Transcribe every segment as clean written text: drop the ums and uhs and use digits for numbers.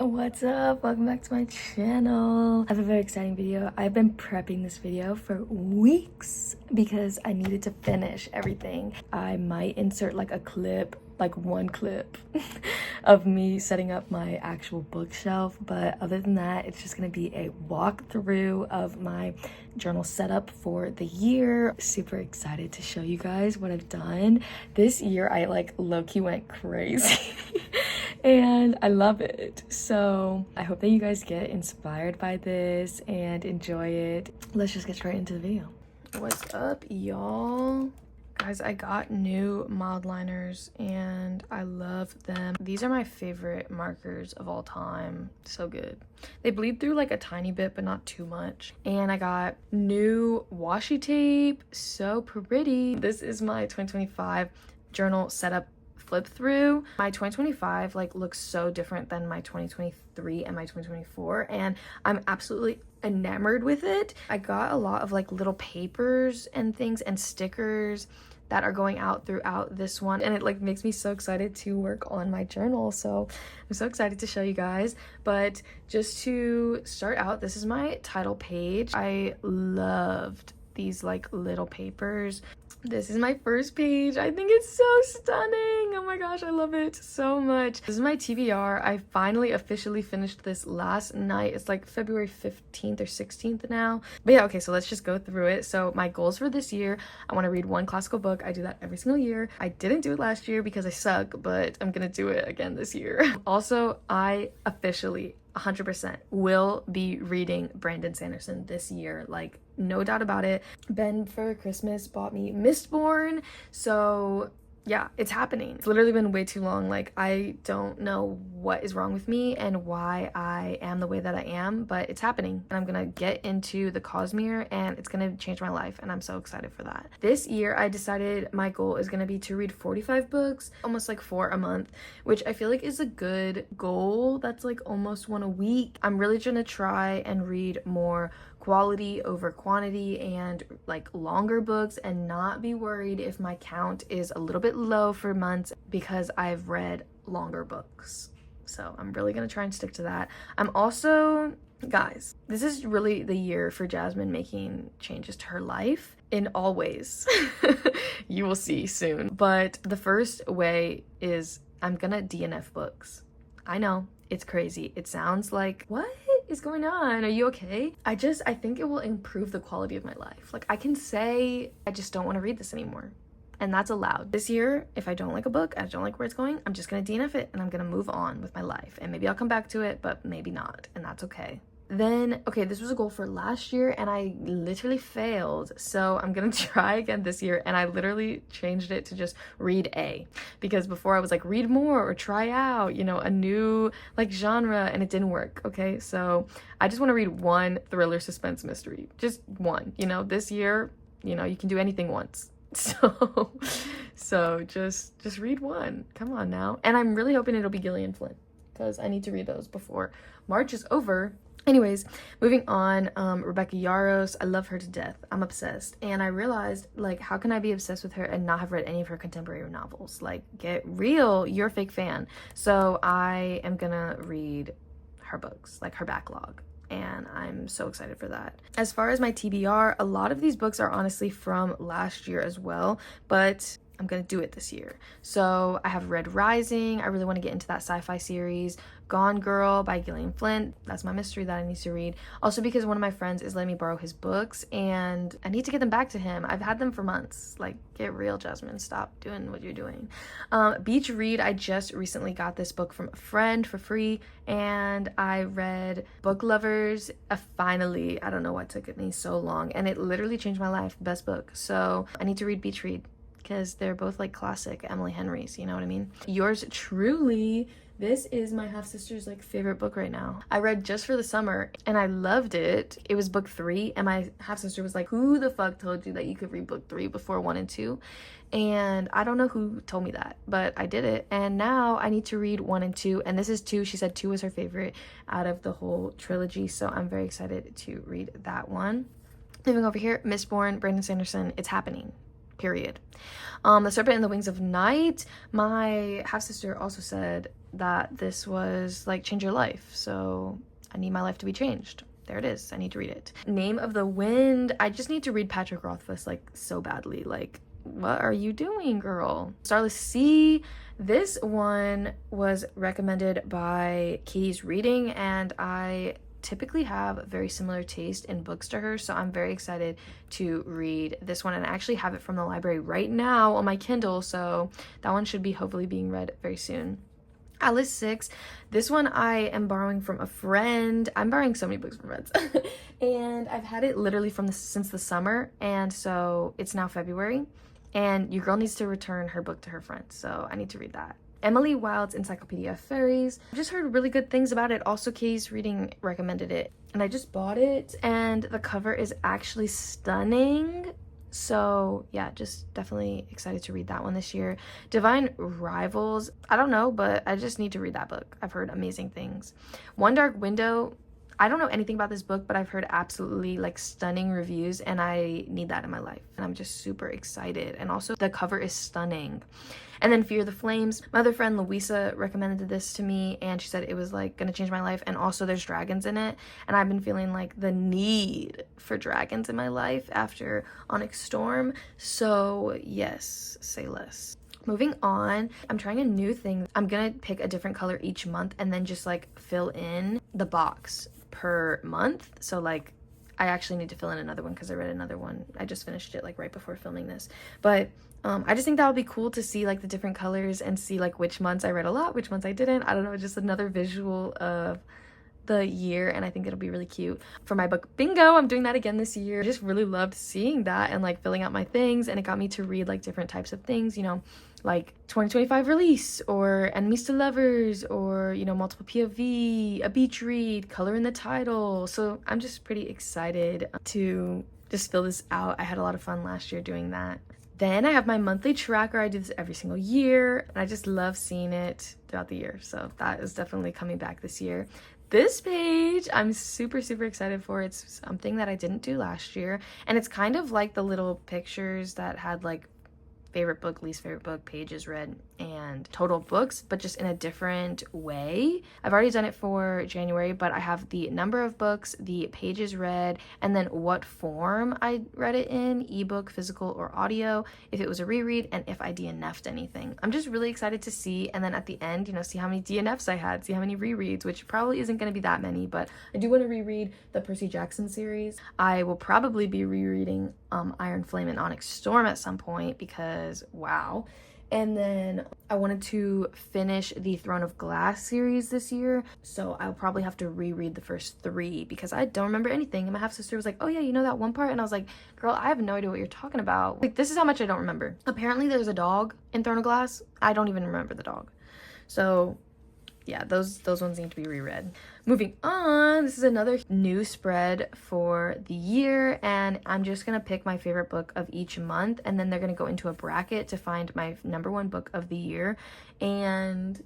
What's up? Welcome back to my channel. I have a very exciting video. I've been prepping this video for weeks because I needed to finish everything. I might insert like a clip, like one clip of me setting up my actual bookshelf, but other than that, it's just gonna be a walkthrough of my journal setup for the year. Super excited to show you guys what I've done. This year I like low-key went crazy. And I love it. So I hope that you guys get inspired by this and enjoy it. Let's just get straight into the video. What's up, y'all? Guys, I got new mild liners and I love them. These are my favorite markers of all time. So good. They bleed through like a tiny bit, but not too much. And I got new washi tape. So pretty. This is my 2025 journal setup flip through. My 2025 like looks so different than my 2023 and my 2024, and I'm absolutely enamored with it. I got a lot of like little papers and things and stickers that are going out throughout this one, and it like makes me so excited to work on my journal. So I'm so excited to show you guys. But just to start out, this is my title page. I loved these like little papers. This is my first page. I think it's so stunning. Oh my gosh, I love it so much. This is my TBR. I finally officially finished this last night. It's like February 15th or 16th now. But yeah, okay, so let's just go through it. So my goals for this year, I want to read one classical book. I do that every single year. I didn't do it last year because I suck, but I'm gonna do it again this year. Also, I officially 100% will be reading Brandon Sanderson this year, like no doubt about it. Ben for Christmas bought me Mistborn, so yeah, it's happening. It's literally been way too long. Like, I don't know what is wrong with me and why I am the way that I am, but it's happening. And I'm gonna get into the Cosmere and it's gonna change my life, and I'm so excited for that. This year, I decided my goal is gonna be to read 45 books, almost like 4 a month, which I feel like is a good goal. That's like almost 1 a week. I'm really gonna try and read more quality over quantity and like longer books, and not be worried if my count is a little bit low for months because I've read longer books. So I'm really gonna try and stick to that. I'm also, guys, this is really the year for Jasmine making changes to her life in all ways. You will see soon. But the first way is I'm gonna DNF books. I know, it's crazy. It sounds like, what is going on? Are you okay? I think it will improve the quality of my life. Like, I can say I just don't want to read this anymore, and that's allowed. This year, if I don't like a book, I don't like where it's going, I'm just gonna DNF it and I'm gonna move on with my life, and maybe I'll come back to it, but maybe not, and that's okay. Then, okay, this was a goal for last year and I literally failed. So I'm gonna try again this year, and I literally changed it to just read A, because before I was like, read more or try out, you know, a new like genre, and it didn't work. Okay, so I just want to read one thriller suspense mystery, just one, you know. This year, you know, you can do anything once. So just read one. Come on now. And I'm really hoping it'll be Gillian Flynn, because I need to read those before March is over. Anyways, moving on, Rebecca Yarros, I love her to death. I'm obsessed. And I realized, like, how can I be obsessed with her and not have read any of her contemporary novels? Like, get real, you're a fake fan. So I am gonna read her books, like her backlog, and I'm so excited for that. As far as my TBR, a lot of these books are honestly from last year as well, but I'm gonna do it this year. So I have Red Rising. I really want to get into that sci-fi series. Gone Girl by Gillian Flynn. That's my mystery that I need to read. Also because one of my friends is letting me borrow his books, and I need to get them back to him. I've had them for months. Like, get real, Jasmine. Stop doing what you're doing. Beach Read. I just recently got this book from a friend for free, and I read Book Lovers. Finally, I don't know what took me so long, and it literally changed my life. Best book. So I need to read Beach Read, because they're both like classic Emily Henrys, you know what I mean? Yours truly. This is my half-sister's like favorite book right now. I read Just for the Summer and I loved it. It was book 3, and my half-sister was like, who the fuck told you that you could read book 3 before 1 and 2? And I don't know who told me that, but I did it. And now I need to read 1 and 2, and this is 2. She said 2 was her favorite out of the whole trilogy, so I'm very excited to read that one. Moving over here, Mistborn, Brandon Sanderson, it's happening. period. The Serpent and the Wings of Night, my half-sister also said that this was like change your life, so I need my life to be changed. There it is. I need to read it. Name of the Wind, I just need to read Patrick Rothfuss like so badly. Like, what are you doing, girl? Starless Sea, this one was recommended by Katie's Reading, and I typically have very similar taste in books to her, so I'm very excited to read this one, and I actually have it from the library right now on my Kindle, so that one should be hopefully being read very soon. Alice 6, this one I am borrowing from a friend. I'm borrowing so many books from friends. And I've had it literally since the summer, and so it's now February, and your girl needs to return her book to her friend, so I need to read that. Emily Wilde's Encyclopedia of Fairies. I've just heard really good things about it. Also, Katie's Reading recommended it, and I just bought it, and the cover is actually stunning. So yeah, just definitely excited to read that one this year. Divine Rivals, I don't know, but I just need to read that book. I've heard amazing things. One Dark Window, I don't know anything about this book, but I've heard absolutely like stunning reviews, and I need that in my life, and I'm just super excited. And also the cover is stunning. And then Fear the Flames, my other friend Louisa recommended this to me, and she said it was like gonna change my life, and also there's dragons in it, and I've been feeling like the need for dragons in my life after Onyx Storm, so yes, say less. Moving on, I'm trying a new thing. I'm gonna pick a different color each month and then just like fill in the box per month. So like I actually need to fill in another one because I read another one. I just finished it like right before filming this, but I just think that would be cool to see like the different colors and see like which months I read a lot, which months I didn't. I don't know, just another visual of the year, and I think it'll be really cute. For my book bingo, I'm doing that again this year. I just really loved seeing that and like filling out my things, and it got me to read like different types of things, you know, like 2025 release, or enemies to lovers, or you know, multiple POV, a beach read, color in the title. So I'm just pretty excited to just fill this out. I had a lot of fun last year doing that. Then I have my monthly tracker. I do this every single year, and I just love seeing it throughout the year, so that is definitely coming back this year. This page I'm super excited for. It's something that I didn't do last year, and it's kind of like the little pictures that had like favorite book, least favorite book, pages read, and total books, but just in a different way. I've already done it for January, but I have the number of books, the pages read, and then what form I read it in, ebook, physical, or audio, if it was a reread, and if I DNF'd anything. I'm just really excited to see, and then at the end, you know, see how many DNFs I had, see how many rereads, which probably isn't going to be that many, but I do want to reread the Percy Jackson series. I will probably be rereading Iron Flame and Onyx Storm at some point because wow. And then I wanted to finish the Throne of Glass series this year, so I'll probably have to reread the first 3 because I don't remember anything. And my half-sister was like, oh yeah, you know that one part? And I was like, girl, I have no idea what you're talking about. Like, this is how much I don't remember. Apparently there's a dog in Throne of Glass. I don't even remember the dog. So yeah, those ones need to be reread. Moving on, this is another new spread for the year, and I'm just gonna pick my favorite book of each month, and then they're gonna go into a bracket to find my #1 book of the year, and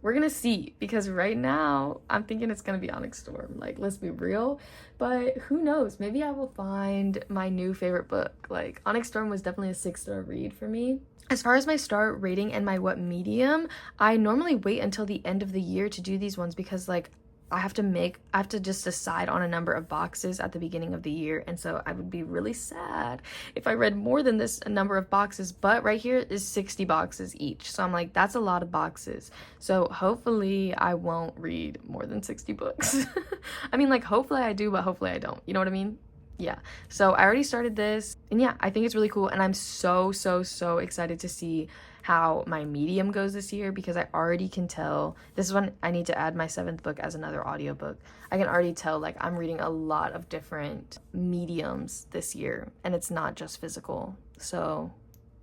we're gonna see, because right now I'm thinking it's gonna be Onyx Storm. Like, let's be real, but who knows, maybe I will find my new favorite book. Like, Onyx Storm was definitely a 6-star read for me. As far as my star rating and my what medium, I normally wait until the end of the year to do these ones because like I have to just decide on a number of boxes at the beginning of the year, and so I would be really sad if I read more than this number of boxes, but right here is 60 boxes each, so I'm like, that's a lot of boxes, so hopefully I won't read more than 60 books. I mean, like, hopefully I do, but hopefully I don't, you know what I mean? Yeah, so I already started this, and yeah, I think it's really cool, and I'm so excited to see how my medium goes this year, because I already can tell, this is when I need to add my 7th book as another audiobook. I can already tell, like, I'm reading a lot of different mediums this year, and it's not just physical, so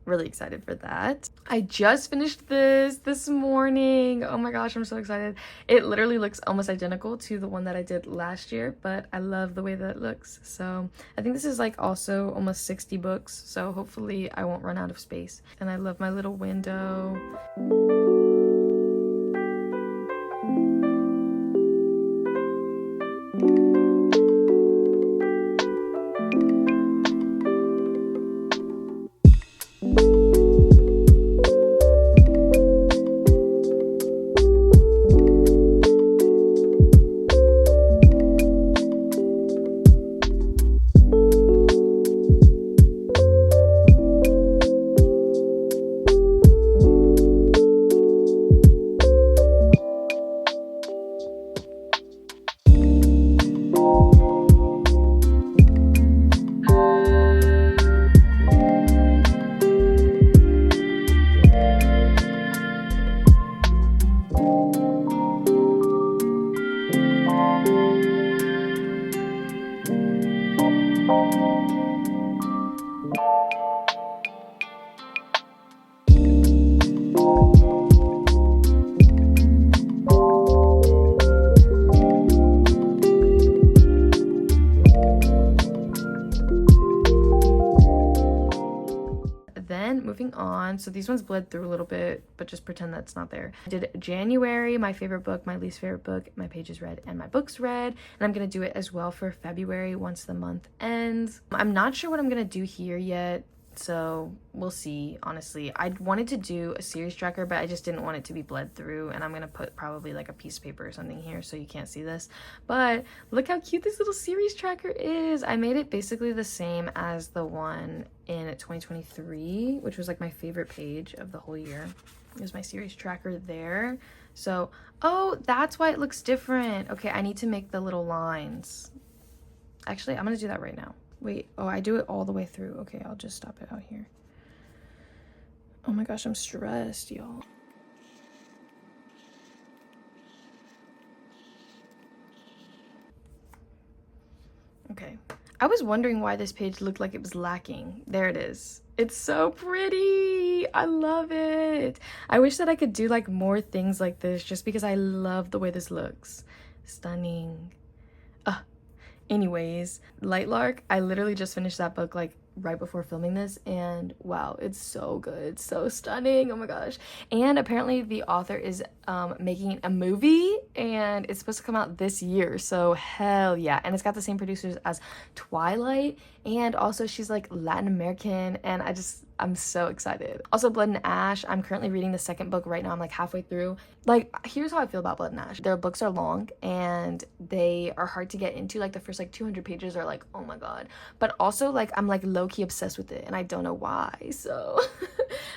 really excited for that. I just finished this morning. Oh my gosh, I'm so excited. It literally looks almost identical to the one that I did last year, but I love the way that it looks. So I think this is like also almost 60 books, so hopefully I won't run out of space. And I love my little window. months. So these ones bled through a little bit, but just pretend that's not there. I did January, my favorite book, my least favorite book, my pages read, and my books read. And I'm gonna do it as well for February once the month ends. I'm not sure what I'm gonna do here yet, so we'll see. Honestly, I wanted to do a series tracker, but I just didn't want it to be bled through, and I'm gonna put probably like a piece of paper or something here so you can't see this. But look how cute this little series tracker is. I made it basically the same as the one in 2023, which was like my favorite page of the whole year. There's my series tracker there. So, oh, that's why it looks different. Okay, I need to make the little lines. Actually, I'm gonna do that right now. Wait, oh, I do it all the way through. Okay, I'll just stop it out here. Oh my gosh, I'm stressed, y'all. Okay, I was wondering why this page looked like it was lacking. There it is. It's so pretty. I love it. I wish that I could do like more things like this just because I love the way this looks. Stunning. Anyways, Lightlark, I literally just finished that book like right before filming this, and wow, it's so good, so stunning. Oh my gosh. And apparently the author is making a movie, and it's supposed to come out this year, so hell yeah. And it's got the same producers as Twilight, and also she's like Latin American, and I'm so excited. Also, Blood and Ash, I'm currently reading the second book right now. I'm like halfway through. Like, here's how I feel about Blood and Ash. Their books are long and they are hard to get into. Like the first like 200 pages are like, oh my god. But also like I'm like low-key obsessed with it and I don't know why. So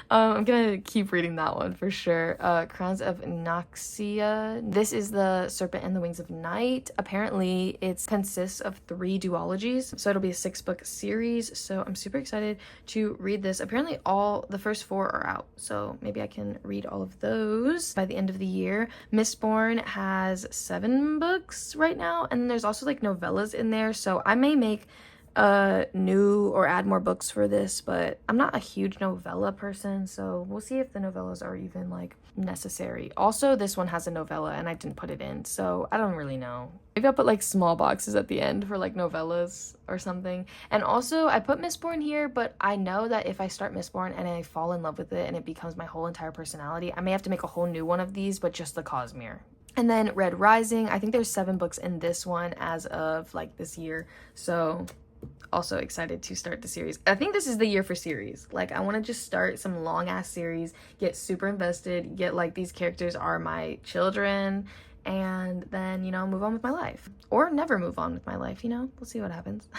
I'm gonna keep reading that one for sure. Crowns of Noxia. This is the Serpent and the Wings of Night. Apparently it consists of 3 duologies, so it'll be a 6-book series. So I'm super excited to read this. Apparently all the first 4 are out, so maybe I can read all of those by the end of the year. Mistborn has 7 books right now, and there's also like novellas in there, so I may make new or add more books for this, but I'm not a huge novella person, so we'll see if the novellas are even like necessary. Also, this one has a novella and I didn't put it in, so I don't really know. Maybe I'll put like small boxes at the end for like novellas or something. And also I put Mistborn here, but I know that if I start Mistborn and I fall in love with it and it becomes my whole entire personality, I may have to make a whole new one of these, but just the Cosmere. And then Red Rising, I think there's 7 books in this one as of like this year, so also excited to start the series. I think this is the year for series. Like, I want to just start some long ass series, get super invested, get like these characters are my children, and then, you know, move on with my life. Or never move on with my life, you know? We'll see what happens.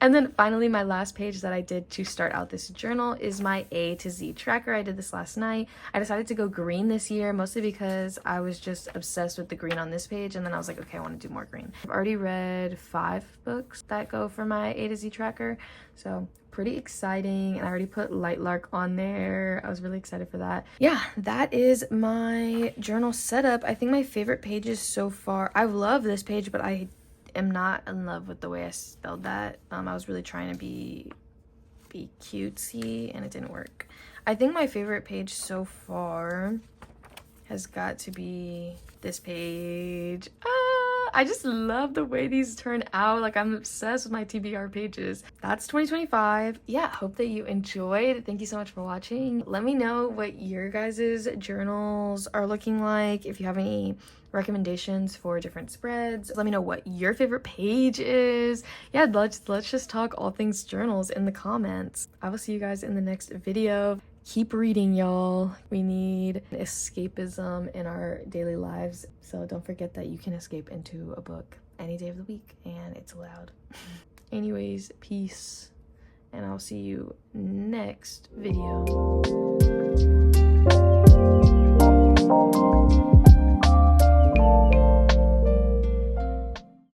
And then finally, my last page that I did to start out this journal is my A to Z tracker. I did this last night. I decided to go green this year, mostly because I was just obsessed with the green on this page, and then I was like, okay, I want to do more green. I've already read 5 books that go for my A to Z tracker, so pretty exciting. And I already put Lightlark on there. I was really excited for that. Yeah, that is my journal setup. I think my favorite pages so far, I love this page, but I am not in love with the way I spelled that. I was really trying to be cutesy and it didn't work. I think my favorite page so far has got to be this page. I just love the way these turn out. Like, I'm obsessed with my TBR pages. That's 2025. Yeah, hope that you enjoyed. Thank you so much for watching. Let me know what your guys' journals are looking like. If you have any recommendations for different spreads, let me know what your favorite page is. Yeah, let's just talk all things journals in the comments. I will see you guys in the next video. Keep reading, y'all. We need escapism in our daily lives, so don't forget that you can escape into a book any day of the week and it's allowed. Anyways, peace, and I'll see you next video.